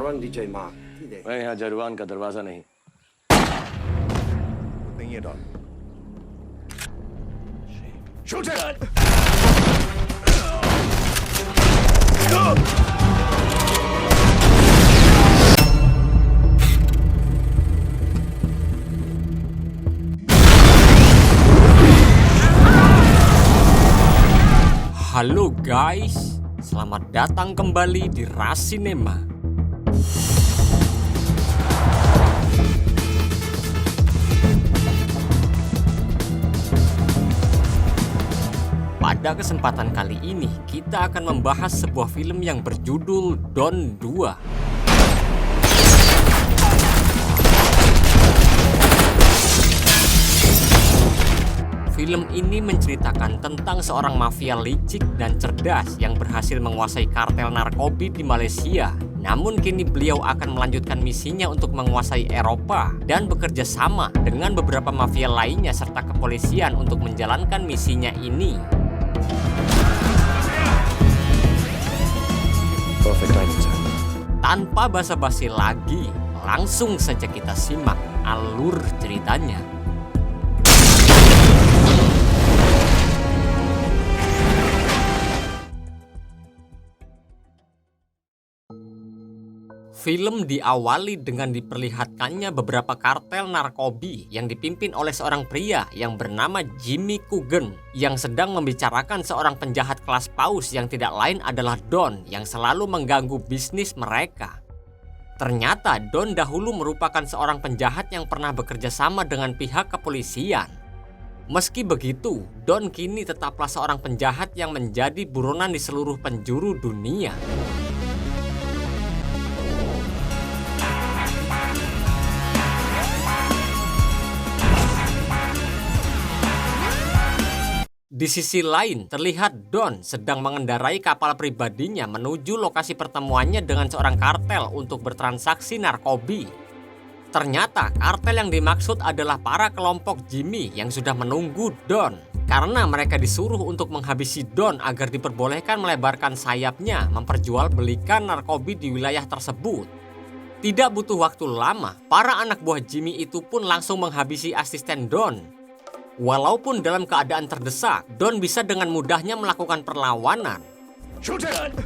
Jarwan DJ Mark. मैं यहाँ जरवान का दरवाजा नहीं। नहीं है don. Shoot it! Halo guys, selamat datang kembali di Rasinema. Pada kesempatan kali ini, kita akan membahas sebuah film yang berjudul Don 2. Film ini menceritakan tentang seorang mafia licik dan cerdas yang berhasil menguasai kartel narkoba di Malaysia. Namun kini beliau akan melanjutkan misinya untuk menguasai Eropa dan bekerja sama dengan beberapa mafia lainnya serta kepolisian untuk menjalankan misinya ini. Tanpa basa-basi lagi, langsung saja kita simak alur ceritanya. Film diawali dengan diperlihatkannya beberapa kartel narkoba yang dipimpin oleh seorang pria yang bernama Jimmy Coogan yang sedang membicarakan seorang penjahat kelas paus yang tidak lain adalah Don yang selalu mengganggu bisnis mereka. Ternyata Don dahulu merupakan seorang penjahat yang pernah bekerja sama dengan pihak kepolisian. Meski begitu, Don kini tetaplah seorang penjahat yang menjadi buronan di seluruh penjuru dunia. Di sisi lain, terlihat Don sedang mengendarai kapal pribadinya menuju lokasi pertemuannya dengan seorang kartel untuk bertransaksi narkoba. Ternyata kartel yang dimaksud adalah para kelompok Jimmy yang sudah menunggu Don, karena mereka disuruh untuk menghabisi Don agar diperbolehkan melebarkan sayapnya memperjualbelikan narkoba di wilayah tersebut. Tidak butuh waktu lama, para anak buah Jimmy itu pun langsung menghabisi asisten Don. Walaupun dalam keadaan terdesak, Don bisa dengan mudahnya melakukan perlawanan. Shoot it!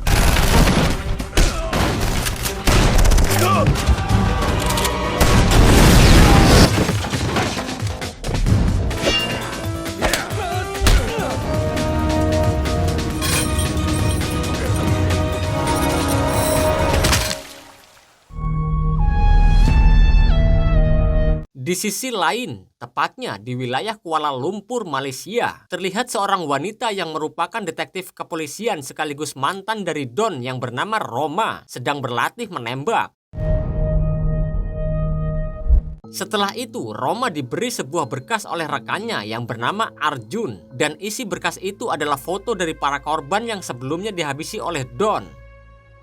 Di sisi lain, tepatnya di wilayah Kuala Lumpur, Malaysia, terlihat seorang wanita yang merupakan detektif kepolisian sekaligus mantan dari Don yang bernama Roma sedang berlatih menembak. Setelah itu, Roma diberi sebuah berkas oleh rekannya yang bernama Arjun, dan isi berkas itu adalah foto dari para korban yang sebelumnya dihabisi oleh Don.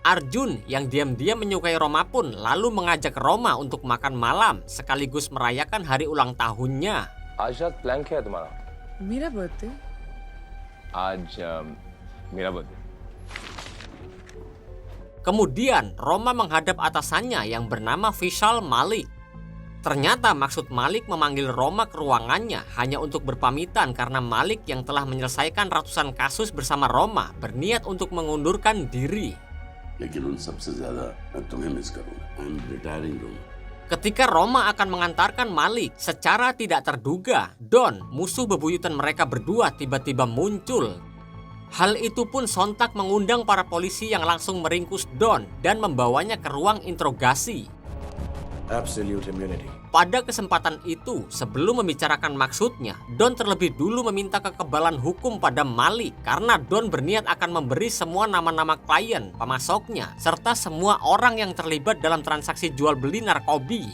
Arjun yang diam-diam menyukai Roma pun lalu mengajak Roma untuk makan malam sekaligus merayakan hari ulang tahunnya. आज रात प्लान क्या है तुम्हारा? मेरा बर्थडे। आज मेरा birthday. Kemudian Roma menghadap atasannya yang bernama Vishal Malik. Ternyata maksud Malik memanggil Roma ke ruangannya hanya untuk berpamitan karena Malik yang telah menyelesaikan ratusan kasus bersama Roma berniat untuk mengundurkan diri. लेकिन उन सबसे ज्यादा मैं तुम्हें मिस करूंगा। I am retiring room. Ketika Roma akan mengantarkan Malik, secara tidak terduga, Don, musuh bebuyutan mereka berdua tiba-tiba muncul. Hal itu pun sontak mengundang para polisi yang langsung meringkus Don dan membawanya ke ruang interogasi. Absolute immunity. Pada kesempatan itu, sebelum membicarakan maksudnya, Don terlebih dulu meminta kekebalan hukum pada Malik karena Don berniat akan memberi semua nama-nama klien, pemasoknya, serta semua orang yang terlibat dalam transaksi jual beli narkoba.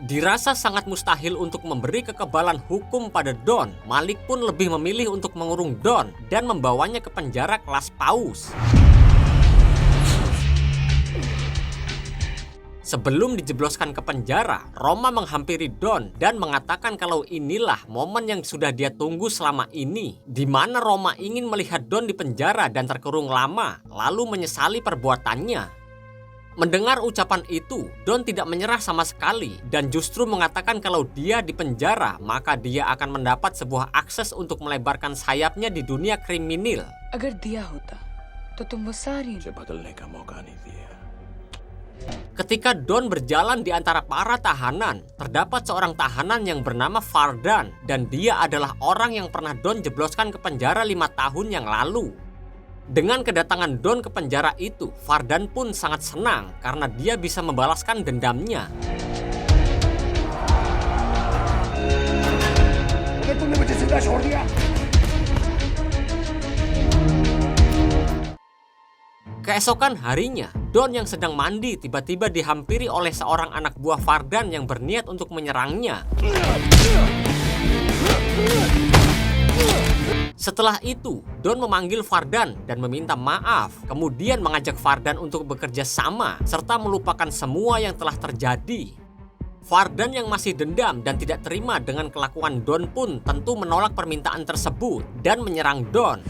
Dirasa sangat mustahil untuk memberi kekebalan hukum pada Don, Malik pun lebih memilih untuk mengurung Don dan membawanya ke penjara kelas paus. Sebelum dijebloskan ke penjara, Roma menghampiri Don dan mengatakan kalau inilah momen yang sudah dia tunggu selama ini, di mana Roma ingin melihat Don di penjara dan terkurung lama, lalu menyesali perbuatannya. Mendengar ucapan itu, Don tidak menyerah sama sekali dan justru mengatakan kalau dia di penjara, maka dia akan mendapat sebuah akses untuk melebarkan sayapnya di dunia kriminal. अगर दिया होता तो तुम वो सारी मुझे बदलने का मौका नहीं दिया. Ketika Don berjalan di antara para tahanan, terdapat seorang tahanan yang bernama Vardan dan dia adalah orang yang pernah Don jebloskan ke penjara 5 tahun yang lalu. Dengan kedatangan Don ke penjara itu, Vardan pun sangat senang karena dia bisa membalaskan dendamnya. अगर तुमने मुझे जिंदा छोड़ दिया. Keesokan harinya, Don yang sedang mandi tiba-tiba dihampiri oleh seorang anak buah Vardan yang berniat untuk menyerangnya. Setelah itu, Don memanggil Vardan dan meminta maaf, kemudian mengajak Vardan untuk bekerja sama serta melupakan semua yang telah terjadi. Vardan yang masih dendam dan tidak terima dengan kelakuan Don pun tentu menolak permintaan tersebut dan menyerang Don.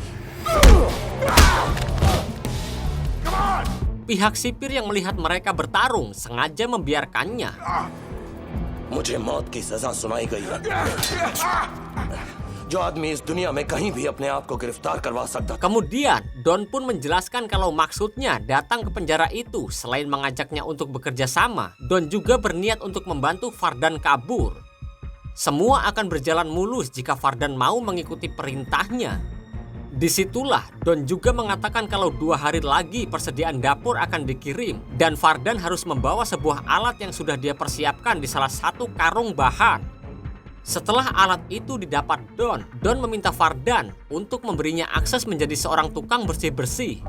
Pihak sipir yang melihat mereka bertarung sengaja membiarkannya. मुझे मौत की सजा सुनाई गई है. जो आदमी इस दुनिया में कहीं भी अपने आप को गिरफ्तार करवा सकता. Kemudian, Don pun menjelaskan kalau maksudnya datang ke penjara itu selain mengajaknya untuk bekerja sama, Don juga berniat untuk membantu Vardan kabur. Semua akan berjalan mulus jika Vardan mau mengikuti perintahnya. Disitulah Don juga mengatakan kalau 2 hari lagi persediaan dapur akan dikirim dan Vardan harus membawa sebuah alat yang sudah dia persiapkan di salah satu karung bahan. Setelah alat itu didapat Don meminta Vardan untuk memberinya akses menjadi seorang tukang bersih-bersih.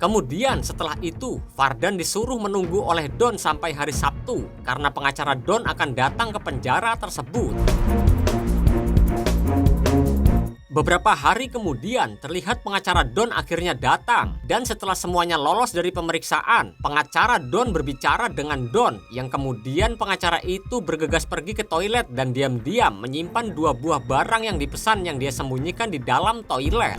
Kemudian setelah itu, Vardan disuruh menunggu oleh Don sampai hari Sabtu karena pengacara Don akan datang ke penjara tersebut. Beberapa hari kemudian, terlihat pengacara Don akhirnya datang dan setelah semuanya lolos dari pemeriksaan, pengacara Don berbicara dengan Don yang kemudian pengacara itu bergegas pergi ke toilet dan diam-diam menyimpan 2 buah barang yang dipesan yang dia sembunyikan di dalam toilet.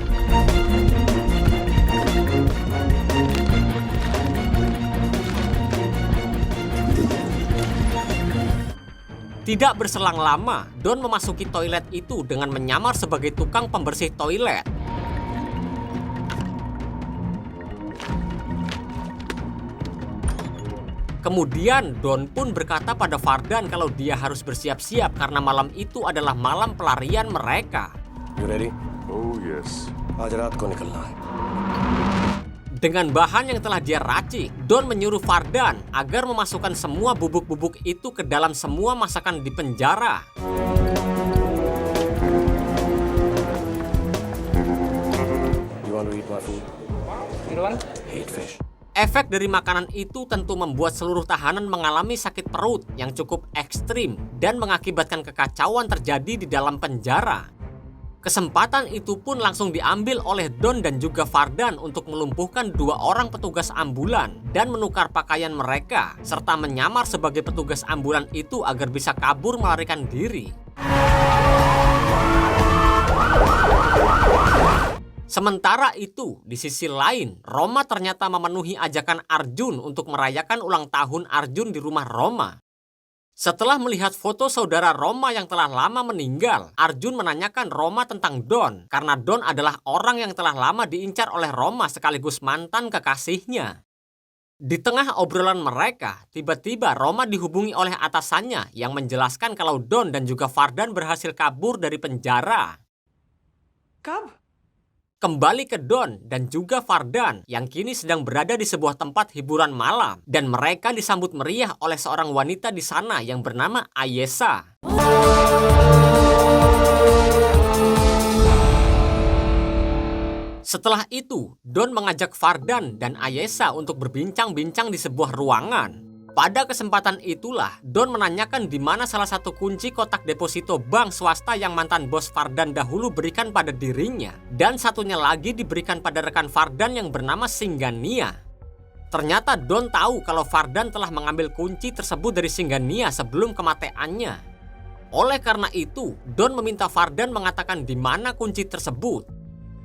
Tidak berselang lama, Don memasuki toilet itu dengan menyamar sebagai tukang pembersih toilet. Kemudian Don pun berkata pada Vardan kalau dia harus bersiap-siap karena malam itu adalah malam pelarian mereka. You ready? Oh yes. आज रात को निकलना है. Dengan bahan yang telah dia racik, Don menyuruh Vardan agar memasukkan semua bubuk-bubuk itu ke dalam semua masakan di penjara. You want to eat my food? You want? Hate fish. Efek dari makanan itu tentu membuat seluruh tahanan mengalami sakit perut yang cukup ekstrim dan mengakibatkan kekacauan terjadi di dalam penjara. Kesempatan itu pun langsung diambil oleh Don dan juga Vardan untuk melumpuhkan 2 orang petugas ambulan dan menukar pakaian mereka serta menyamar sebagai petugas ambulan itu agar bisa kabur melarikan diri. Sementara itu, di sisi lain, Roma ternyata memenuhi ajakan Arjun untuk merayakan ulang tahun Arjun di rumah Roma. Setelah melihat foto saudara Roma yang telah lama meninggal, Arjun menanyakan Roma tentang Don karena Don adalah orang yang telah lama diincar oleh Roma sekaligus mantan kekasihnya. Di tengah obrolan mereka, tiba-tiba Roma dihubungi oleh atasannya yang menjelaskan kalau Don dan juga Vardan berhasil kabur dari penjara. कब? Kembali ke Don dan juga Vardan yang kini sedang berada di sebuah tempat hiburan malam dan mereka disambut meriah oleh seorang wanita di sana yang bernama Ayesha. Setelah itu, Don mengajak Vardan dan Ayesha untuk berbincang-bincang di sebuah ruangan. Pada kesempatan itulah, Don menanyakan di mana salah satu kunci kotak deposito bank swasta yang mantan bos Vardan dahulu berikan pada dirinya. Dan satunya lagi diberikan pada rekan Vardan yang bernama Singgania. Ternyata Don tahu kalau Vardan telah mengambil kunci tersebut dari Singgania sebelum kematiannya. Oleh karena itu, Don meminta Vardan mengatakan di mana kunci tersebut.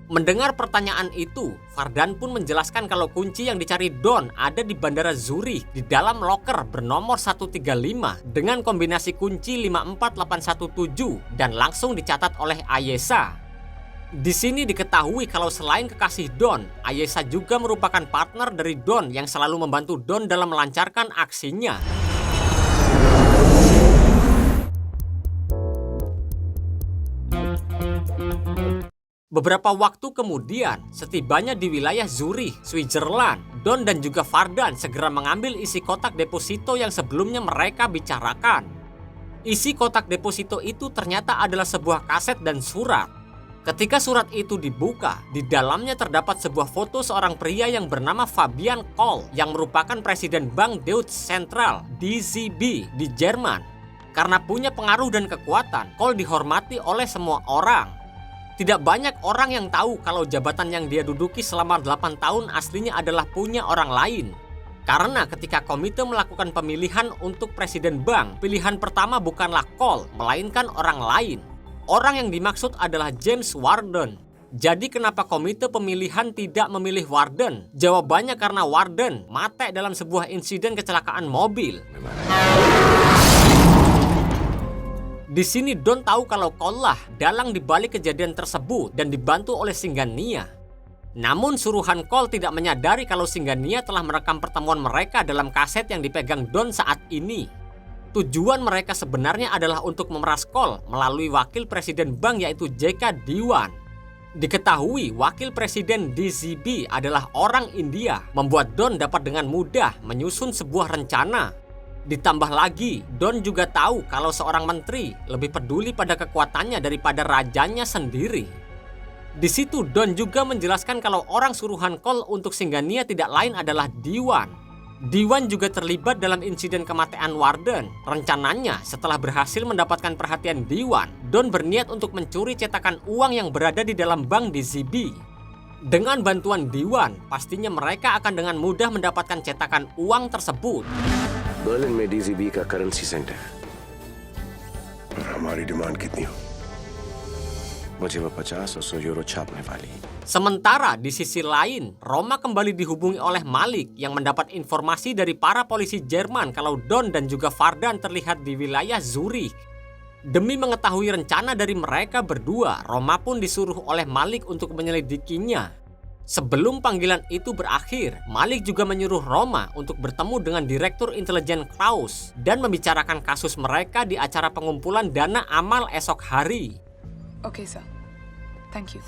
Mendengar pertanyaan itu, Vardan pun menjelaskan kalau kunci yang dicari Don ada di Bandara Zurich di dalam loker bernomor 135 dengan kombinasi kunci 54817 dan langsung dicatat oleh Ayesha. Di sini diketahui kalau selain kekasih Don, Ayesha juga merupakan partner dari Don yang selalu membantu Don dalam melancarkan aksinya. Beberapa waktu kemudian, setibanya di wilayah Zurich, Switzerland, Don dan juga Vardan segera mengambil isi kotak deposito yang sebelumnya mereka bicarakan. Isi kotak deposito itu ternyata adalah sebuah kaset dan surat. Ketika surat itu dibuka, di dalamnya terdapat sebuah foto seorang pria yang bernama Fabian Kohl yang merupakan presiden Bank Deutsche Central (DZB) di Jerman. Karena punya pengaruh dan kekuatan, Kohl dihormati oleh semua orang. Tidak banyak orang yang tahu kalau jabatan yang dia duduki selama 8 tahun aslinya adalah punya orang lain. Karena ketika komite melakukan pemilihan untuk presiden bank, pilihan pertama bukanlah Kohl, melainkan orang lain. Orang yang dimaksud adalah James Warden. Jadi kenapa komite pemilihan tidak memilih Warden? Jawabannya karena Warden mati dalam sebuah insiden kecelakaan mobil. Di sini Don tahu kalau Kohl lah dalang dibalik kejadian tersebut dan dibantu oleh Singgania. Namun suruhan Kohl tidak menyadari kalau Singgania telah merekam pertemuan mereka dalam kaset yang dipegang Don saat ini. Tujuan mereka sebenarnya adalah untuk memeras Kohl melalui wakil presiden bank yaitu J.K. Diwan. Diketahui wakil presiden DZB adalah orang India, membuat Don dapat dengan mudah menyusun sebuah rencana. Ditambah lagi, Don juga tahu kalau seorang menteri lebih peduli pada kekuatannya daripada rajanya sendiri. Di situ Don juga menjelaskan kalau orang suruhan Kohl untuk Singgania tidak lain adalah Diwan. Diwan juga terlibat dalam insiden kematian Warden. Rencananya, setelah berhasil mendapatkan perhatian Diwan, Don berniat untuk mencuri cetakan uang yang berada di dalam bank DZB. Dengan bantuan Diwan, pastinya mereka akan dengan mudah mendapatkan cetakan uang tersebut. Berlin में डीजीबी का currency centre है और हमारी डिमांड कितनी हो? मुझे वो 50 और 100 यूरो छापने वाली है। Sementara di sisi lain, Roma kembali dihubungi oleh Malik yang mendapat informasi dari para polisi Jerman kalau Don dan juga Vardan terlihat di wilayah Zurich. Demi mengetahui rencana dari mereka berdua, Roma pun disuruh oleh Malik untuk menyelidikinya. Sebelum panggilan itu berakhir, Malik juga menyuruh Roma untuk bertemu dengan Direktur Intelijen Kraus dan membicarakan kasus mereka di acara pengumpulan dana amal esok hari. Okay, sir. Thank you.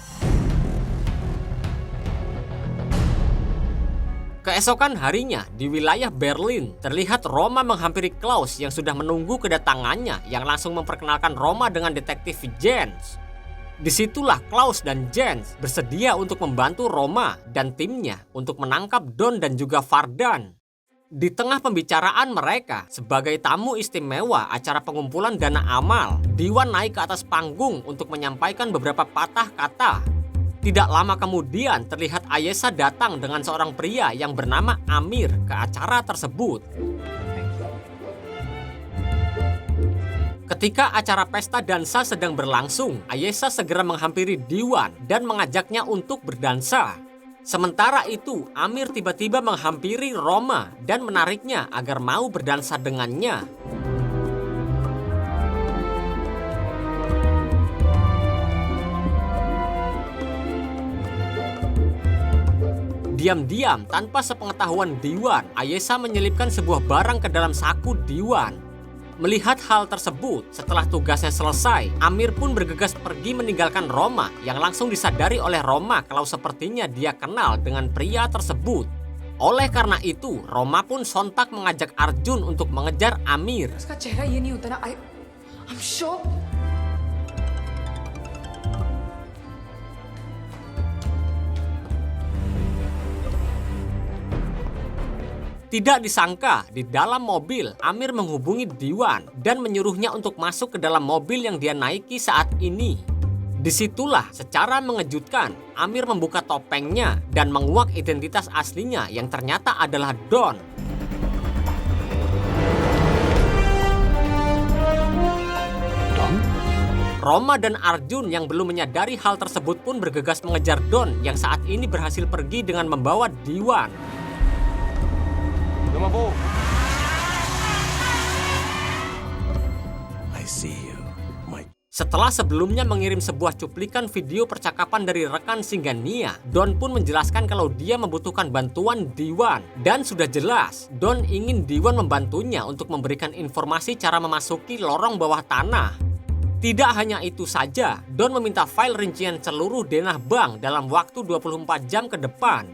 Keesokan harinya, di wilayah Berlin, terlihat Roma menghampiri Klaus yang sudah menunggu kedatangannya yang langsung memperkenalkan Roma dengan detektif Jens. Disitulah Klaus dan Jens bersedia untuk membantu Roma dan timnya untuk menangkap Don dan juga Vardan. Di tengah pembicaraan mereka, sebagai tamu istimewa acara pengumpulan dana amal, Diwan naik ke atas panggung untuk menyampaikan beberapa patah kata. Tidak lama kemudian terlihat Ayesha datang dengan seorang pria yang bernama Amir ke acara tersebut. Ketika acara pesta dansa sedang berlangsung, Ayesha segera menghampiri Diwan dan mengajaknya untuk berdansa. Sementara itu, Amir tiba-tiba menghampiri Roma dan menariknya agar mau berdansa dengannya. Diam-diam, tanpa sepengetahuan Diwan, Ayesha menyelipkan sebuah barang ke dalam saku Diwan. Melihat hal tersebut, setelah tugasnya selesai, Amir pun bergegas pergi meninggalkan Roma yang langsung disadari oleh Roma kalau sepertinya dia kenal dengan pria tersebut. Oleh karena itu, Roma pun sontak mengajak Arjun untuk mengejar Amir. उसका चेहरा ये नहीं होता ना. I'm sure. Tidak disangka, di dalam mobil, Amir menghubungi Diwan dan menyuruhnya untuk masuk ke dalam mobil yang dia naiki saat ini. Disitulah secara mengejutkan Amir membuka topengnya dan menguak identitas aslinya yang ternyata adalah Don. Roma dan Arjun yang belum menyadari hal tersebut pun bergegas mengejar Don yang saat ini berhasil pergi dengan membawa Diwan. I see you, my... Setelah sebelumnya mengirim sebuah cuplikan video percakapan dari rekan Singgania, Don pun menjelaskan kalau dia membutuhkan bantuan Diwan. Dan sudah jelas, Don ingin Diwan membantunya untuk memberikan informasi cara memasuki lorong bawah tanah. Tidak hanya itu saja, Don meminta file rincian seluruh denah bank dalam waktu 24 jam ke depan.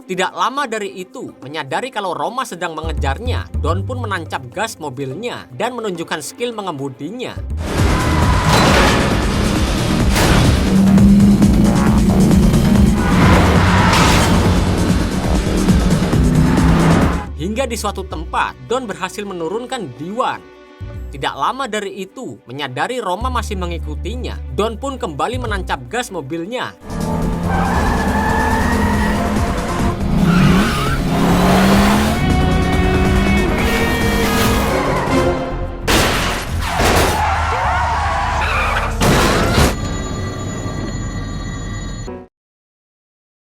Tidak lama dari itu, menyadari kalau Roma sedang mengejarnya, Don pun menancap gas mobilnya dan menunjukkan skill mengemudinya. Hingga di suatu tempat, Don berhasil menurunkan Diwan. Tidak lama dari itu, menyadari Roma masih mengikutinya, Don pun kembali menancap gas mobilnya.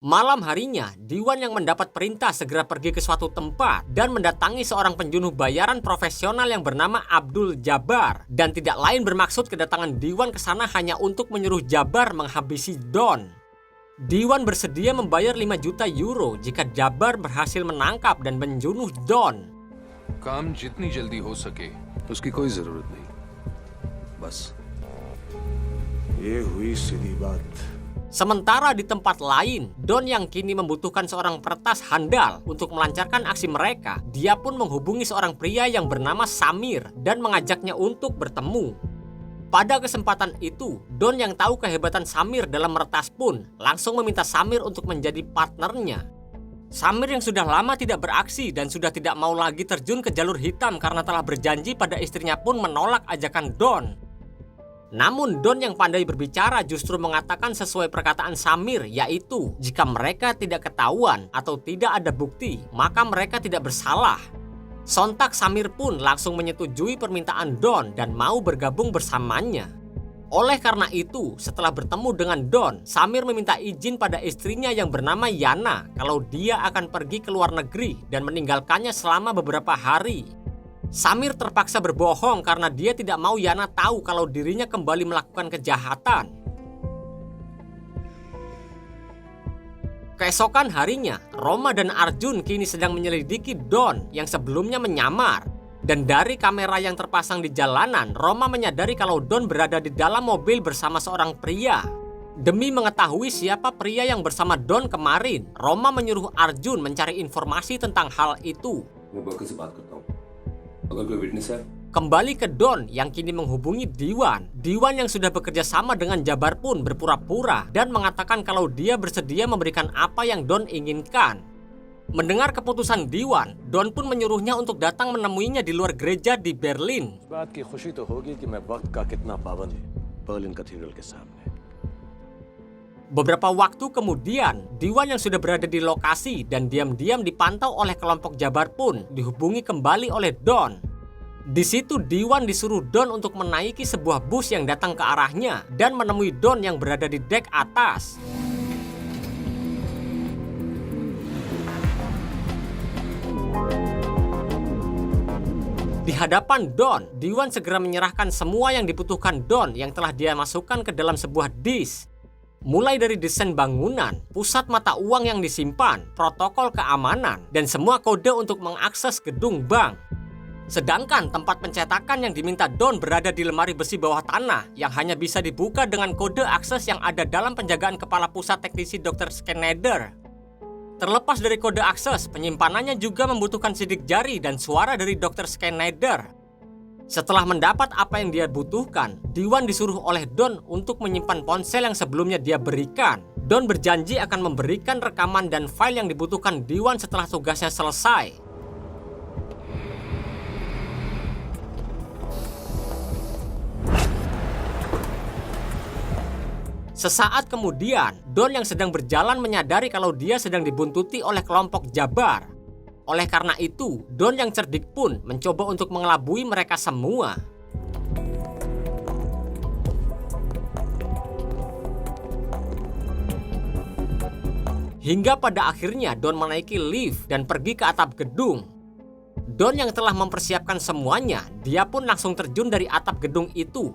Malam harinya, Diwan yang mendapat perintah segera pergi ke suatu tempat dan mendatangi seorang penjunuh bayaran profesional yang bernama Abdul Jabbar. Dan tidak lain bermaksud kedatangan Diwan ke sana hanya untuk menyuruh Jabbar menghabisi Don. Diwan bersedia membayar 5 juta euro jika Jabbar berhasil menangkap dan menjunuh Don. काम जितनी जल्दी हो सके उसकी कोई जरूरत नहीं बस ये हुई सीधी बात। Sementara di tempat lain, Don yang kini membutuhkan seorang peretas handal untuk melancarkan aksi mereka, dia pun menghubungi seorang pria yang bernama Samir dan mengajaknya untuk bertemu. Pada kesempatan itu, Don yang tahu kehebatan Samir dalam meretas pun langsung meminta Samir untuk menjadi partnernya. Samir yang sudah lama tidak beraksi dan sudah tidak mau lagi terjun ke jalur hitam karena telah berjanji pada istrinya pun menolak ajakan Don. Namun Don yang pandai berbicara justru mengatakan sesuai perkataan Samir, yaitu jika mereka tidak ketahuan atau tidak ada bukti, maka mereka tidak bersalah. Sontak Samir pun langsung menyetujui permintaan Don dan mau bergabung bersamanya. Oleh karena itu, setelah bertemu dengan Don, Samir meminta izin pada istrinya yang bernama Yana kalau dia akan pergi ke luar negeri dan meninggalkannya selama beberapa hari. Samir terpaksa berbohong karena dia tidak mau Yana tahu kalau dirinya kembali melakukan kejahatan. Keesokan harinya, Roma dan Arjun kini sedang menyelidiki Don yang sebelumnya menyamar. Dan dari kamera yang terpasang di jalanan, Roma menyadari kalau Don berada di dalam mobil bersama seorang pria. Demi mengetahui siapa pria yang bersama Don kemarin, Roma menyuruh Arjun mencari informasi tentang hal itu. Kembali ke Don yang kini menghubungi Diwan. Diwan yang sudah bekerja sama dengan Jabbar pun berpura-pura dan mengatakan kalau dia bersedia memberikan apa yang Don inginkan. Mendengar keputusan Diwan, Don pun menyuruhnya untuk datang menemuinya di luar gereja di Berlin. Berlin Cathedral ke सामने. Beberapa waktu kemudian, Diwan yang sudah berada di lokasi dan diam-diam dipantau oleh kelompok Jabbar pun dihubungi kembali oleh Don. Di situ Diwan disuruh Don untuk menaiki sebuah bus yang datang ke arahnya dan menemui Don yang berada di dek atas. Di hadapan Don, Diwan segera menyerahkan semua yang dibutuhkan Don yang telah dia masukkan ke dalam sebuah disk. Mulai dari desain bangunan, pusat mata uang yang disimpan, protokol keamanan, dan semua kode untuk mengakses gedung bank. Sedangkan tempat pencetakan yang diminta Don berada di lemari besi bawah tanah yang hanya bisa dibuka dengan kode akses yang ada dalam penjagaan kepala pusat teknisi Dr. Schneider. Terlepas dari kode akses, penyimpanannya juga membutuhkan sidik jari dan suara dari Dr. Schneider. Setelah mendapat apa yang dia butuhkan, Diwan disuruh oleh Don untuk menyimpan ponsel yang sebelumnya dia berikan. Don berjanji akan memberikan rekaman dan file yang dibutuhkan Diwan setelah tugasnya selesai. Sesaat kemudian, Don yang sedang berjalan menyadari kalau dia sedang dibuntuti oleh kelompok Jabbar. Oleh karena itu, Don yang cerdik pun mencoba untuk mengelabui mereka semua. Hingga pada akhirnya Don menaiki lift dan pergi ke atap gedung. Don yang telah mempersiapkan semuanya, dia pun langsung terjun dari atap gedung itu.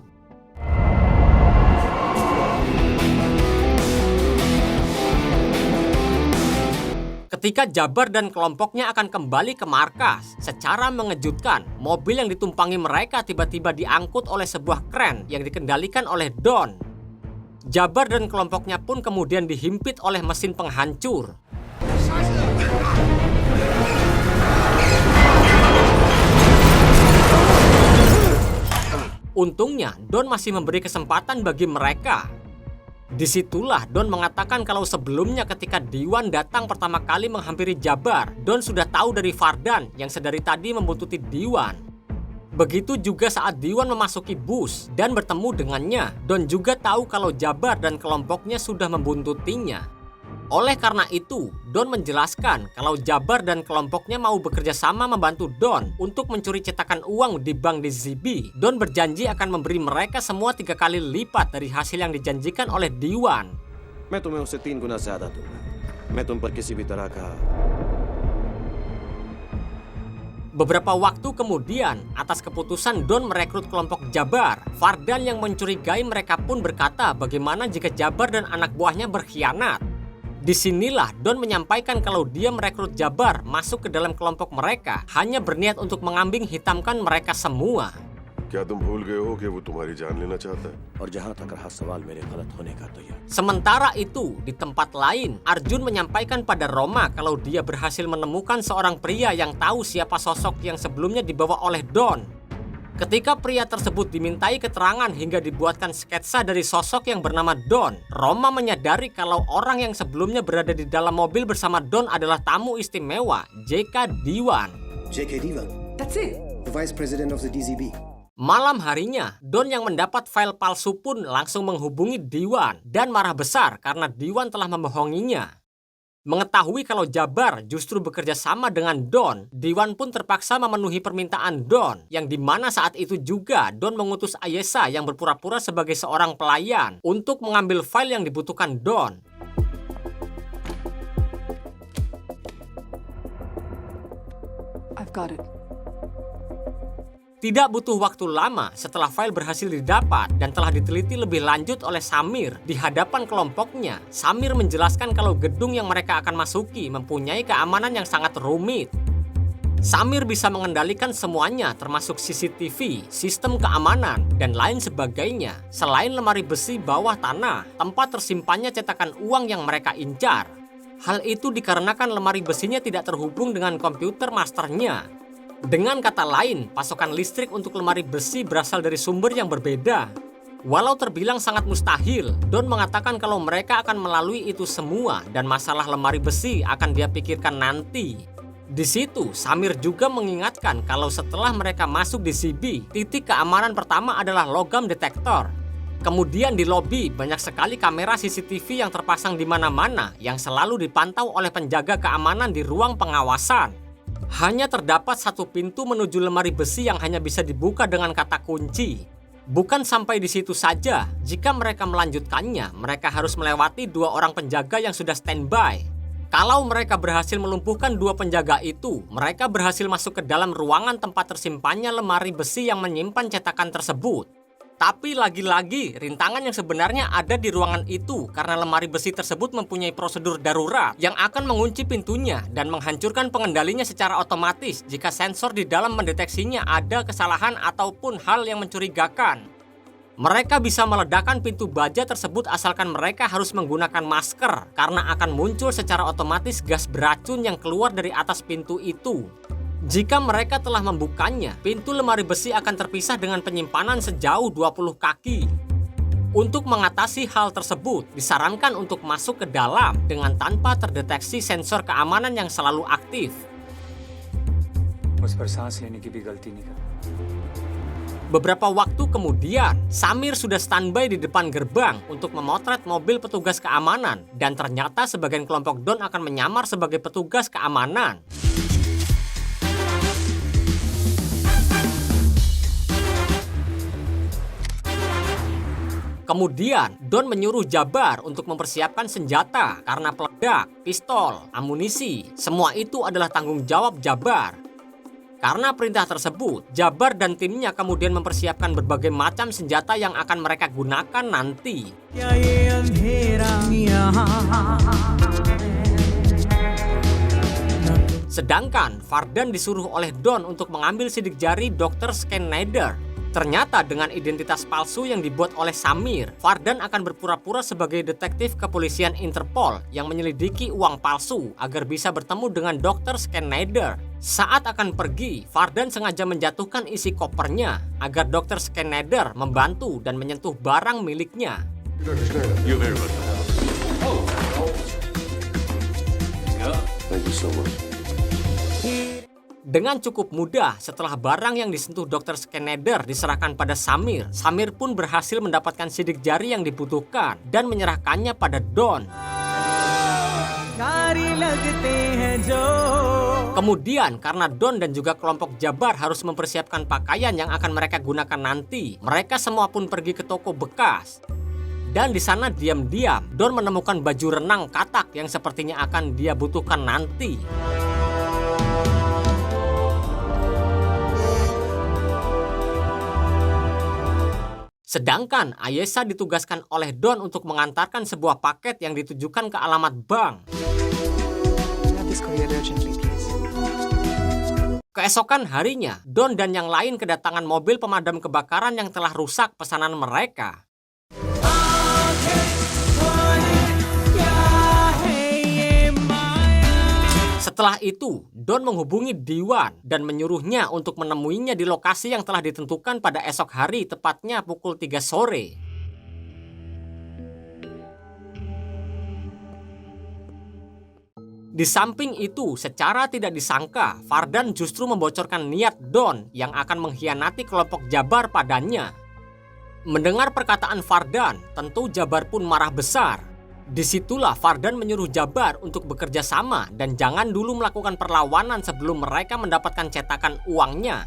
Ketika Jabbar dan kelompoknya akan kembali ke markas, secara mengejutkan, mobil yang ditumpangi mereka tiba-tiba diangkut oleh sebuah kren yang dikendalikan oleh Don. Jabbar dan kelompoknya pun kemudian dihimpit oleh mesin penghancur. Untungnya, Don masih memberi kesempatan bagi mereka. Disitulah Don mengatakan kalau sebelumnya ketika Diwan datang pertama kali menghampiri Jabbar, Don sudah tahu dari Vardan yang sedari tadi membuntuti Diwan. Begitu juga saat Diwan memasuki bus dan bertemu dengannya, Don juga tahu kalau Jabbar dan kelompoknya sudah membuntutinya. Oleh karena itu, Don menjelaskan kalau Jabbar dan kelompoknya mau bekerja sama membantu Don untuk mencuri cetakan uang di bank di ZB. Don berjanji akan memberi mereka semua 3 kali lipat dari hasil yang dijanjikan oleh Diwan. मैं तुम्हें उससे 3 गुना ज्यादा दूंगा। मैं तुम पर किसी भी तरह का Beberapa waktu kemudian, atas keputusan Don merekrut kelompok Jabbar, Vardan yang mencurigai mereka pun berkata bagaimana jika Jabbar dan anak buahnya berkhianat. Disinilah Don menyampaikan kalau dia merekrut Jabbar masuk ke dalam kelompok mereka hanya berniat untuk mengambing hitamkan mereka semua. क्या तुम भूल गए हो कि वो तुम्हारी जान लेना चाहता है? और जहां तक रहा सवाल मेरे गलत होने का तो यह Sementara itu, di tempat lain, Arjun menyampaikan pada Roma kalau dia berhasil menemukan seorang pria yang tahu siapa sosok yang sebelumnya dibawa oleh Don. Ketika pria tersebut dimintai keterangan hingga dibuatkan sketsa dari sosok yang bernama Don, Roma menyadari kalau orang yang sebelumnya berada di dalam mobil bersama Don adalah tamu istimewa, JK Diwan. JK Diwan, That's it. the Vice President of the DZB. Malam harinya, Don yang mendapat file palsu pun langsung menghubungi Diwan dan marah besar karena Diwan telah membohonginya. Mengetahui kalau Jabbar justru bekerja sama dengan Don, Diwan pun terpaksa memenuhi permintaan Don, yang dimana saat itu juga Don mengutus Ayesha yang berpura-pura sebagai seorang pelayan untuk mengambil file yang dibutuhkan Don. I've got it. Tidak butuh waktu lama setelah file berhasil didapat dan telah diteliti lebih lanjut oleh Samir di hadapan kelompoknya. Samir menjelaskan kalau gedung yang mereka akan masuki mempunyai keamanan yang sangat rumit. Samir bisa mengendalikan semuanya termasuk CCTV, sistem keamanan, dan lain sebagainya. Selain lemari besi bawah tanah, tempat tersimpannya cetakan uang yang mereka incar. Hal itu dikarenakan lemari besinya tidak terhubung dengan komputer masternya. Dengan kata lain, pasokan listrik untuk lemari besi berasal dari sumber yang berbeda. Walau terbilang sangat mustahil, Don mengatakan kalau mereka akan melalui itu semua dan masalah lemari besi akan dia pikirkan nanti. Di situ, Samir juga mengingatkan kalau setelah mereka masuk di CB, titik keamanan pertama adalah logam detektor. Kemudian di lobi banyak sekali kamera CCTV yang terpasang di mana-mana yang selalu dipantau oleh penjaga keamanan di ruang pengawasan. Hanya terdapat satu pintu menuju lemari besi yang hanya bisa dibuka dengan kata kunci. Bukan sampai di situ saja, jika mereka melanjutkannya, mereka harus melewati 2 orang penjaga yang sudah standby. Kalau mereka berhasil melumpuhkan 2 penjaga itu, mereka berhasil masuk ke dalam ruangan tempat tersimpannya lemari besi yang menyimpan cetakan tersebut. Tapi lagi-lagi, rintangan yang sebenarnya ada di ruangan itu karena lemari besi tersebut mempunyai prosedur darurat yang akan mengunci pintunya dan menghancurkan pengendalinya secara otomatis jika sensor di dalam mendeteksinya ada kesalahan ataupun hal yang mencurigakan. Mereka bisa meledakkan pintu baja tersebut asalkan mereka harus menggunakan masker karena akan muncul secara otomatis gas beracun yang keluar dari atas pintu itu. Jika mereka telah membukanya, pintu lemari besi akan terpisah dengan penyimpanan sejauh 20 kaki. Untuk mengatasi hal tersebut, disarankan untuk masuk ke dalam dengan tanpa terdeteksi sensor keamanan yang selalu aktif. उस पर सांस लेने की भी गलती नहीं कर Beberapa waktu kemudian, Samir sudah standby di depan gerbang untuk memotret mobil petugas keamanan dan ternyata sebagian kelompok Don akan menyamar sebagai petugas keamanan. Kemudian, Don menyuruh Jabar untuk mempersiapkan senjata karena peledak, pistol, amunisi, semua itu adalah tanggung jawab Jabar. Karena perintah tersebut, Jabar dan timnya kemudian mempersiapkan berbagai macam senjata yang akan mereka gunakan nanti. Sedangkan Fardan disuruh oleh Don untuk mengambil sidik jari Dr. Schneider. Ternyata dengan identitas palsu yang dibuat oleh Samir, Fardan akan berpura-pura sebagai detektif kepolisian Interpol yang menyelidiki uang palsu agar bisa bertemu dengan Dr. Schneider. Saat akan pergi, Fardan sengaja menjatuhkan isi kopernya agar Dr. Schneider membantu dan menyentuh barang miliknya. You're very welcome. Thank you so much. Dengan cukup mudah, setelah barang yang disentuh Dr. Schneider diserahkan pada Samir, Samir pun berhasil mendapatkan sidik jari yang dibutuhkan dan menyerahkannya pada Don. Kemudian, karena Don dan juga kelompok Jabar harus mempersiapkan pakaian yang akan mereka gunakan nanti, mereka semua pun pergi ke toko bekas. Dan di sana diam-diam, Don menemukan baju renang katak yang sepertinya akan dia butuhkan nanti. Sedangkan Ayesha ditugaskan oleh Don untuk mengantarkan sebuah paket yang ditujukan ke alamat bank. Keesokan harinya, Don dan yang lain kedatangan mobil pemadam kebakaran yang telah rusak pesanan mereka. Setelah itu, Don menghubungi Diwan dan menyuruhnya untuk menemuinya di lokasi yang telah ditentukan pada esok hari, tepatnya pukul 3 sore. Di samping itu, secara tidak disangka, Fardan justru membocorkan niat Don yang akan mengkhianati kelompok Jabar padanya. Mendengar perkataan Fardan, tentu Jabar pun marah besar. Disitulah Fardan menyuruh Jabar untuk bekerja sama dan jangan dulu melakukan perlawanan sebelum mereka mendapatkan cetakan uangnya.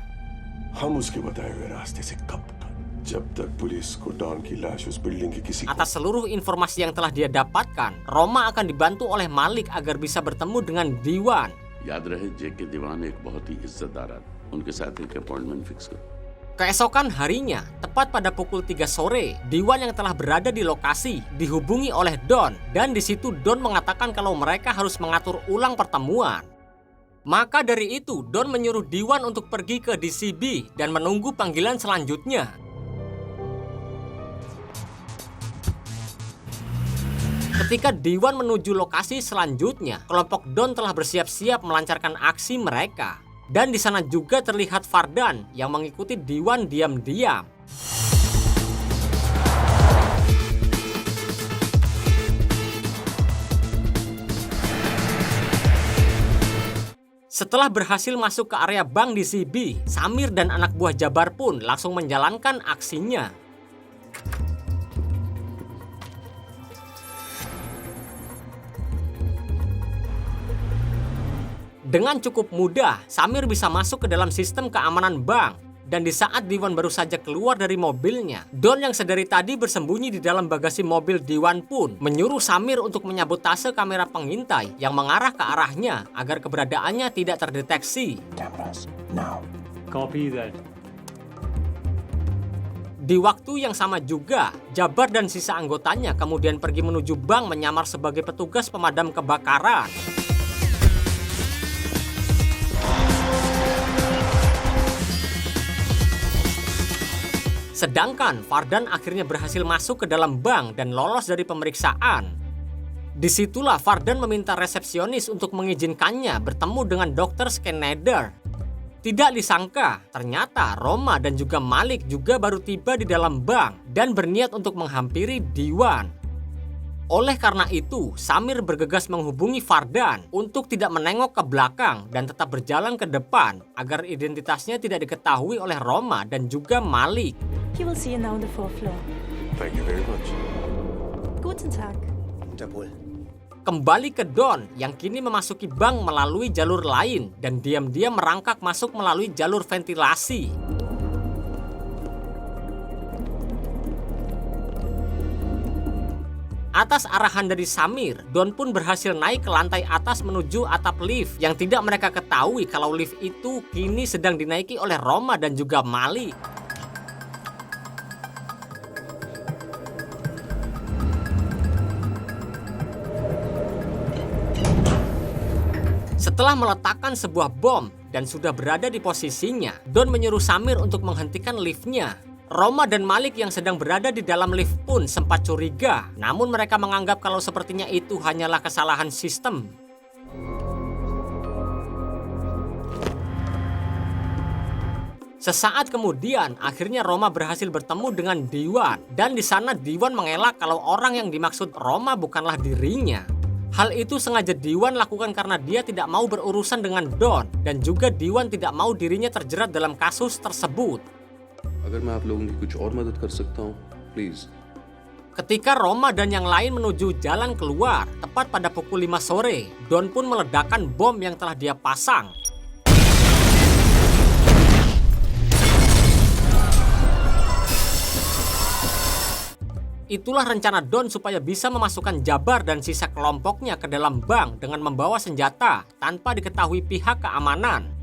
Atas seluruh informasi yang telah dia dapatkan, Roma akan dibantu oleh Malik agar bisa bertemu dengan Diwan. याद रहे जेके दीवान एक बहुत ही इज्जतदार आदमी उनके साथ एक appointment fix करो. Keesokan harinya, tepat pada pukul 3 sore, Diwan yang telah berada di lokasi dihubungi oleh Don dan di situ Don mengatakan kalau mereka harus mengatur ulang pertemuan. Maka dari itu, Don menyuruh Diwan untuk pergi ke DCB dan menunggu panggilan selanjutnya. Ketika Diwan menuju lokasi selanjutnya, kelompok Don telah bersiap-siap melancarkan aksi mereka. Dan di sana juga terlihat Fardan yang mengikuti Diwan diam-diam. Setelah berhasil masuk ke area bank di CB, Samir dan anak buah Jabar pun langsung menjalankan aksinya. Dengan cukup mudah, Samir bisa masuk ke dalam sistem keamanan bank. Dan di saat Diwan baru saja keluar dari mobilnya, Don yang sedari tadi bersembunyi di dalam bagasi mobil Diwan pun menyuruh Samir untuk menyabotase kamera pengintai yang mengarah ke arahnya agar keberadaannya tidak terdeteksi. Cameras, now. Copy that. Di waktu yang sama juga, Jabar dan sisa anggotanya kemudian pergi menuju bank menyamar sebagai petugas pemadam kebakaran. Sedangkan Fardan akhirnya berhasil masuk ke dalam bank dan lolos dari pemeriksaan. Disitulah Fardan meminta resepsionis untuk mengizinkannya bertemu dengan Dr. Schneider. Tidak disangka, ternyata Roma dan juga Malik juga baru tiba di dalam bank dan berniat untuk menghampiri Diwan. Oleh karena itu, Samir bergegas menghubungi Fardan untuk tidak menengok ke belakang dan tetap berjalan ke depan agar identitasnya tidak diketahui oleh Roma dan juga Malik. He will see you now on the 4th floor. Thank you very much. Guten Tag. Interpol. Kembali ke Don yang kini memasuki bank melalui jalur lain dan diam-diam merangkak masuk melalui jalur ventilasi. Atas arahan dari Samir, Don pun berhasil naik ke lantai atas menuju atap lift yang tidak mereka ketahui kalau lift itu kini sedang dinaiki oleh Roma dan juga Malik. Setelah meletakkan sebuah bom dan sudah berada di posisinya, Don menyuruh Samir untuk menghentikan liftnya. Roma dan Malik yang sedang berada di dalam lift pun sempat curiga, namun mereka menganggap kalau sepertinya itu hanyalah kesalahan sistem. Sesaat kemudian, akhirnya Roma berhasil bertemu dengan Diwan, dan di sana Diwan mengelak kalau orang yang dimaksud Roma bukanlah dirinya. Hal itu sengaja Diwan lakukan karena dia tidak mau berurusan dengan Don, dan juga Diwan tidak mau dirinya terjerat dalam kasus tersebut. अगर मैं आप लोगों की कुछ और मदद कर सकता हूँ, please. Ketika Roma dan yang lain menuju jalan keluar, tepat pada pukul 5 sore, Don pun meledakkan bom yang telah dia pasang. Itulah rencana Don supaya bisa memasukkan Jabbar dan sisa kelompoknya ke dalam bank dengan membawa senjata tanpa diketahui pihak keamanan.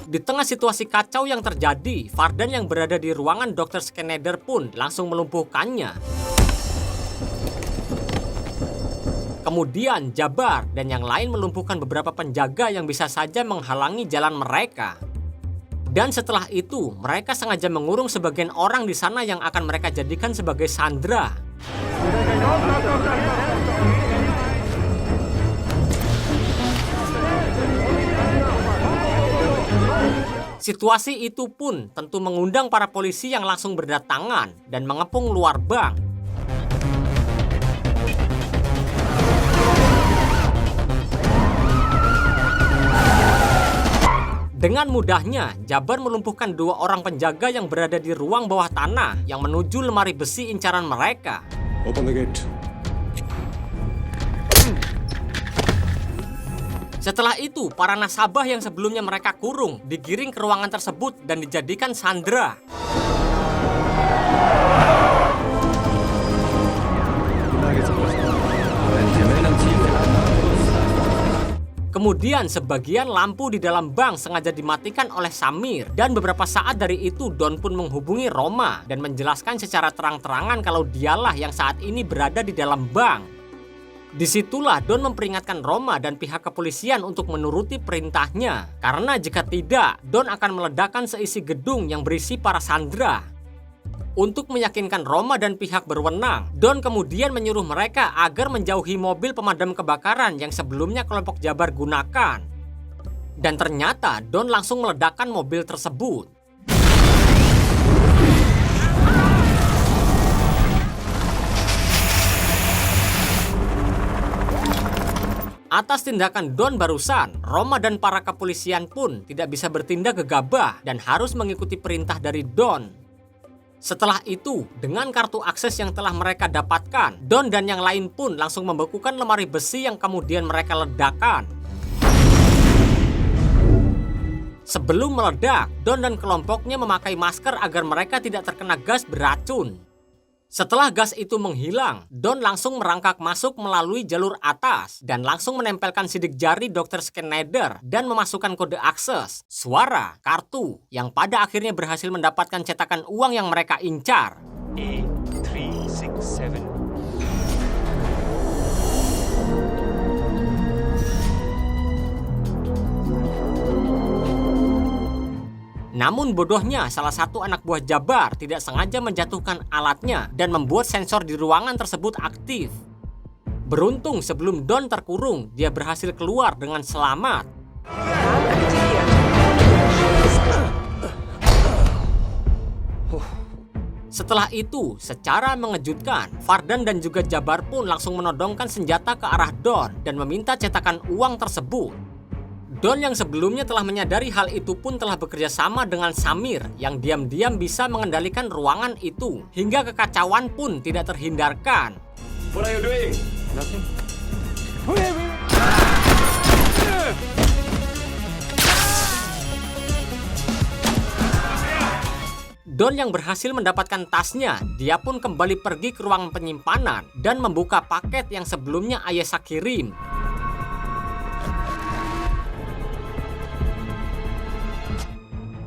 Di tengah situasi kacau yang terjadi, Fardan yang berada di ruangan Dr. Schneider pun langsung melumpuhkannya. Kemudian Jabbar dan yang lain melumpuhkan beberapa penjaga yang bisa saja menghalangi jalan mereka. Dan setelah itu, mereka sengaja mengurung sebagian orang di sana yang akan mereka jadikan sebagai sandera. Situasi itu pun tentu mengundang para polisi yang langsung berdatangan dan mengepung luar bank. Dengan mudahnya, Jabbar melumpuhkan 2 orang penjaga yang berada di ruang bawah tanah yang menuju lemari besi incaran mereka. Open the gate. Setelah itu, para nasabah yang sebelumnya mereka kurung digiring ke ruangan tersebut dan dijadikan sandera. Kemudian sebagian lampu di dalam bank sengaja dimatikan oleh Samir, dan beberapa saat dari itu Don pun menghubungi Roma dan menjelaskan secara terang-terangan kalau dialah yang saat ini berada di dalam bank. Disitulah Don memperingatkan Roma dan pihak kepolisian untuk menuruti perintahnya, karena jika tidak, Don akan meledakkan seisi gedung yang berisi para sandera. Untuk meyakinkan Roma dan pihak berwenang, Don kemudian menyuruh mereka agar menjauhi mobil pemadam kebakaran yang sebelumnya kelompok Jabbar gunakan. Dan ternyata Don langsung meledakkan mobil tersebut. Atas tindakan Don barusan, Roma dan para kepolisian pun tidak bisa bertindak gegabah dan harus mengikuti perintah dari Don. Setelah itu, dengan kartu akses yang telah mereka dapatkan, Don dan yang lain pun langsung membekukan lemari besi yang kemudian mereka ledakan. Sebelum meledak, Don dan kelompoknya memakai masker agar mereka tidak terkena gas beracun. Setelah gas itu menghilang, Don langsung merangkak masuk melalui jalur atas dan langsung menempelkan sidik jari Dr. Schneider dan memasukkan kode akses, suara, kartu, yang pada akhirnya berhasil mendapatkan cetakan uang yang mereka incar. A367. Namun bodohnya, salah satu anak buah Jabbar tidak sengaja menjatuhkan alatnya dan membuat sensor di ruangan tersebut aktif. Beruntung sebelum Don terkurung, dia berhasil keluar dengan selamat. Setelah itu, secara mengejutkan, Vardan dan juga Jabbar pun langsung menodongkan senjata ke arah Don dan meminta cetakan uang tersebut. Don yang sebelumnya telah menyadari hal itu pun telah bekerja sama dengan Samir yang diam-diam bisa mengendalikan ruangan itu, hingga kekacauan pun tidak terhindarkan. What are you doing? Nothing. Don yang berhasil mendapatkan tasnya, dia pun kembali pergi ke ruang penyimpanan dan membuka paket yang sebelumnya Ayesha kirim.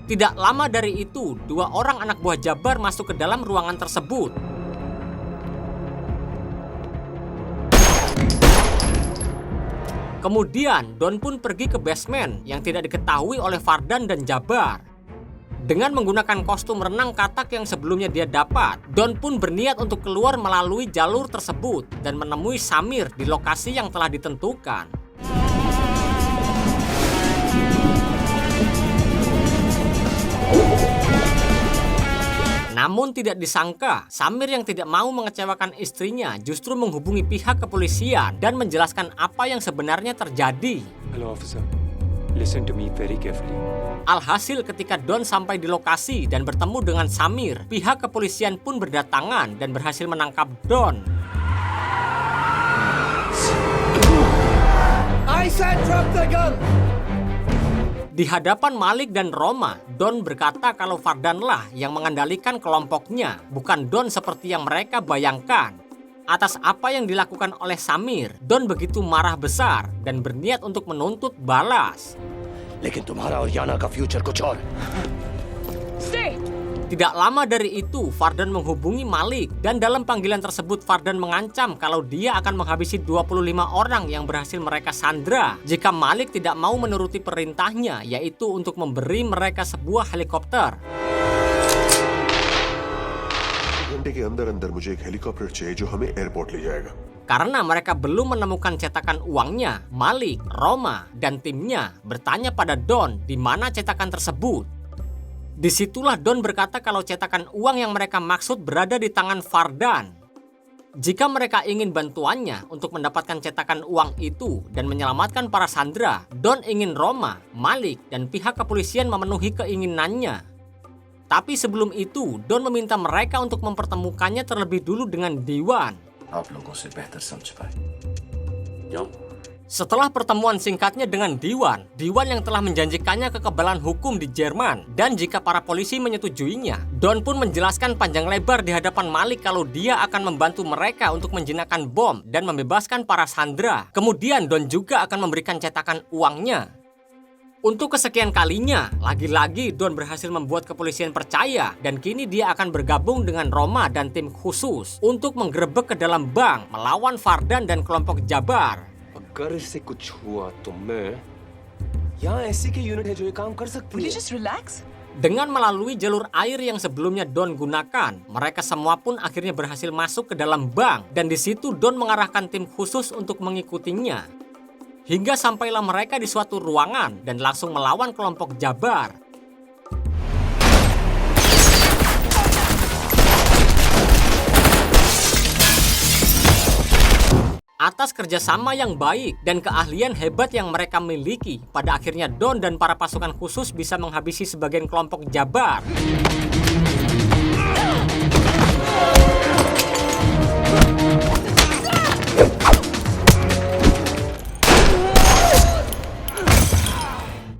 Tidak lama dari itu, 2 orang anak buah Jabbar masuk ke dalam ruangan tersebut. Kemudian, Don pun pergi ke basement yang tidak diketahui oleh Vardan dan Jabbar. Dengan menggunakan kostum renang katak yang sebelumnya dia dapat, Don pun berniat untuk keluar melalui jalur tersebut dan menemui Samir di lokasi yang telah ditentukan. Namun tidak disangka, Samir yang tidak mau mengecewakan istrinya justru menghubungi pihak kepolisian dan menjelaskan apa yang sebenarnya terjadi. Hello, officer. Listen to me very carefully. Alhasil ketika Don sampai di lokasi dan bertemu dengan Samir, pihak kepolisian pun berdatangan dan berhasil menangkap Don. I said drop the gun! Di hadapan Malik dan Roma, Don berkata kalau Vardanlah yang mengendalikan kelompoknya, bukan Don seperti yang mereka bayangkan. Atas apa yang dilakukan oleh Samir, Don begitu marah besar dan berniat untuk menuntut balas. लेकिन तुम्हारा और याना का फ्यूचर कुछ और है। Stay! Tidak lama dari itu, Vardan menghubungi Malik dan dalam panggilan tersebut Vardan mengancam kalau dia akan menghabisi 25 orang yang berhasil mereka sandra jika Malik tidak mau menuruti perintahnya, yaitu untuk memberi mereka sebuah helikopter. घंटे के अंदर मुझे एक हेलीकॉप्टर चाहिए जो हमें एयरपोर्ट ले जाएगा। Karena mereka belum menemukan cetakan uangnya, Malik, Roma, dan timnya bertanya pada Don di mana cetakan tersebut. Disitulah Don berkata kalau cetakan uang yang mereka maksud berada di tangan Vardan. Jika mereka ingin bantuannya untuk mendapatkan cetakan uang itu dan menyelamatkan para sandera, Don ingin Roma, Malik, dan pihak kepolisian memenuhi keinginannya. Tapi sebelum itu, Don meminta mereka untuk mempertemukannya terlebih dulu dengan Diwan. आप लोगों से बेहतर समझ पाए। Setelah pertemuan singkatnya dengan Diwan yang telah menjanjikannya kekebalan hukum di Jerman, dan jika para polisi menyetujuinya, Don pun menjelaskan panjang lebar di hadapan Malik kalau dia akan membantu mereka untuk menjinakkan bom dan membebaskan para sandera. Kemudian Don juga akan memberikan cetakan uangnya. Untuk kesekian kalinya, lagi-lagi Don berhasil membuat kepolisian percaya dan kini dia akan bergabung dengan Roma dan tim khusus untuk menggerebek ke dalam bank melawan Vardan dan kelompok Jabbar. अगर इससे कुछ हुआ तो मैं यहाँ ऐसी की यूनिट है जो ये काम कर सकती है। Will you just relax? Dengan melalui jalur air yang sebelumnya Don gunakan, mereka semua pun akhirnya berhasil masuk ke dalam bank dan di situ Don mengarahkan tim khusus untuk mengikutinya. Hingga sampailah mereka di suatu ruangan dan langsung melawan kelompok Jabbar. Atas kerjasama yang baik dan keahlian hebat yang mereka miliki, pada akhirnya Don dan para pasukan khusus bisa menghabisi sebagian kelompok Jabbar.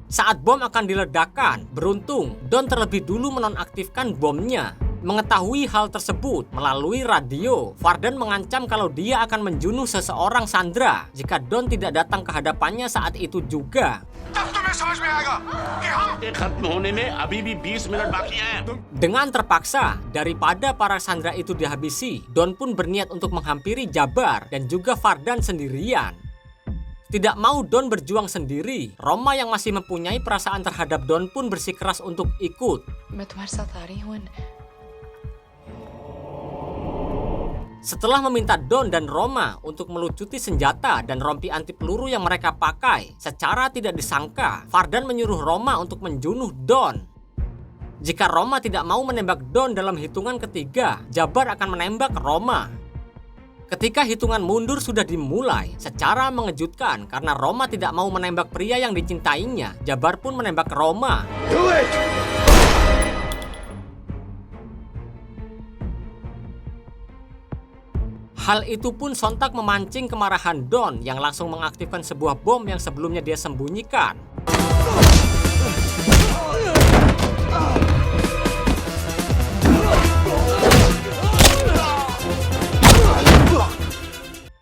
Saat bom akan diledakkan, beruntung Don terlebih dulu menonaktifkan bomnya. Mengetahui hal tersebut melalui radio, Vardan mengancam kalau dia akan menjunuh seseorang sandera jika Don tidak datang ke hadapannya saat itu juga. Dengan terpaksa, daripada para sandera itu dihabisi, Don pun berniat untuk menghampiri Jabbar dan juga Vardan sendirian. Tidak mau Don berjuang sendiri, Roma yang masih mempunyai perasaan terhadap Don pun bersikeras untuk ikut. Setelah meminta Don dan Roma untuk melucuti senjata dan rompi anti peluru yang mereka pakai, secara tidak disangka, Vardan menyuruh Roma untuk menjunuh Don. Jika Roma tidak mau menembak Don dalam hitungan ketiga, Jabar akan menembak Roma. Ketika hitungan mundur sudah dimulai, secara mengejutkan karena Roma tidak mau menembak pria yang dicintainya, Jabar pun menembak Roma. Do it! Hal itu pun sontak memancing kemarahan Don yang langsung mengaktifkan sebuah bom yang sebelumnya dia sembunyikan.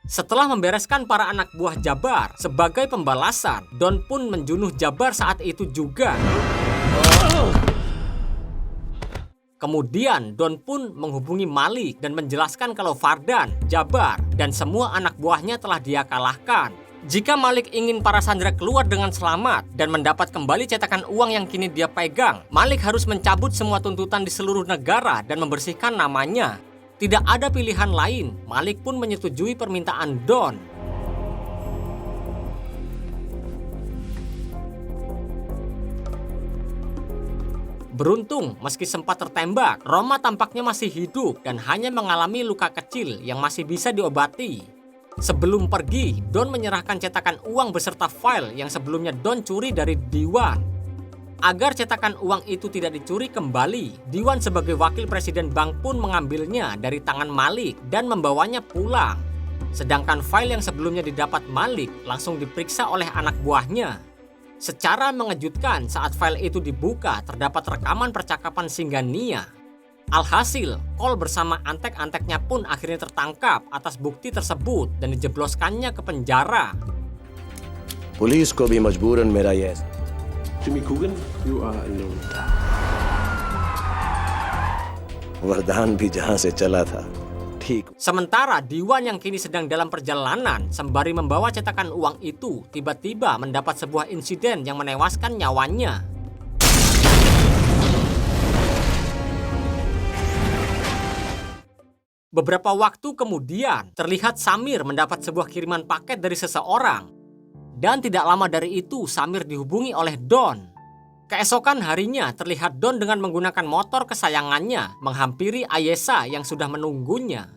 Setelah membereskan para anak buah Jabar sebagai pembalasan, Don pun menjunuh Jabar saat itu juga. Kemudian Don pun menghubungi Malik dan menjelaskan kalau Vardan, Jabar, dan semua anak buahnya telah dia kalahkan. Jika Malik ingin para sandera keluar dengan selamat dan mendapat kembali cetakan uang yang kini dia pegang, Malik harus mencabut semua tuntutan di seluruh negara dan membersihkan namanya. Tidak ada pilihan lain, Malik pun menyetujui permintaan Don. Beruntung, meski sempat tertembak, Roma tampaknya masih hidup dan hanya mengalami luka kecil yang masih bisa diobati. Sebelum pergi, Don menyerahkan cetakan uang beserta file yang sebelumnya Don curi dari Diwan. Agar cetakan uang itu tidak dicuri kembali, Diwan sebagai wakil presiden bank pun mengambilnya dari tangan Malik dan membawanya pulang. Sedangkan file yang sebelumnya didapat Malik langsung diperiksa oleh anak buahnya. Secara mengejutkan saat file itu dibuka terdapat rekaman percakapan Singgania. Alhasil, Cole bersama antek-anteknya pun akhirnya tertangkap atas bukti tersebut dan dijebloskannya ke penjara. Police को भी मजबूरन मेरा ये Jimmy Coogan, you are alone. वरदान भी जहां से चला था ठीक Sementara Diwan yang kini sedang dalam perjalanan sembari membawa cetakan uang itu tiba-tiba mendapat sebuah insiden yang menewaskan nyawanya. Beberapa waktu kemudian terlihat Samir mendapat sebuah kiriman paket dari seseorang. Dan tidak lama dari itu Samir dihubungi oleh Don. Keesokan harinya terlihat Don dengan menggunakan motor kesayangannya menghampiri Ayesha yang sudah menunggunya.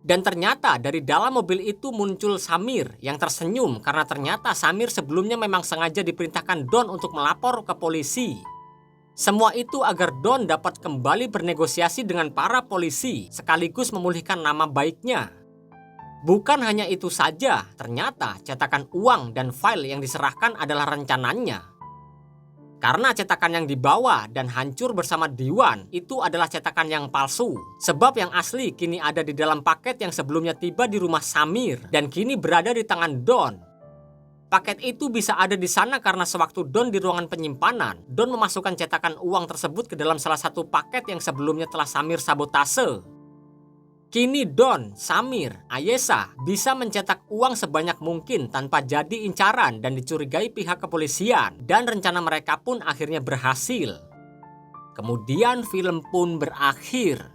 Dan ternyata dari dalam mobil itu muncul Samir yang tersenyum karena ternyata Samir sebelumnya memang sengaja diperintahkan Don untuk melapor ke polisi. Semua itu agar Don dapat kembali bernegosiasi dengan para polisi sekaligus memulihkan nama baiknya. Bukan hanya itu saja, ternyata cetakan uang dan file yang diserahkan adalah rencananya. Karena cetakan yang dibawa dan hancur bersama Diwan itu adalah cetakan yang palsu. Sebab yang asli kini ada di dalam paket yang sebelumnya tiba di rumah Samir dan kini berada di tangan Don. Paket itu bisa ada di sana karena sewaktu Don di ruangan penyimpanan, Don memasukkan cetakan uang tersebut ke dalam salah satu paket yang sebelumnya telah Samir sabotase. Kini Don, Samir, Ayesha bisa mencetak uang sebanyak mungkin tanpa jadi incaran dan dicurigai pihak kepolisian, dan rencana mereka pun akhirnya berhasil. Kemudian film pun berakhir.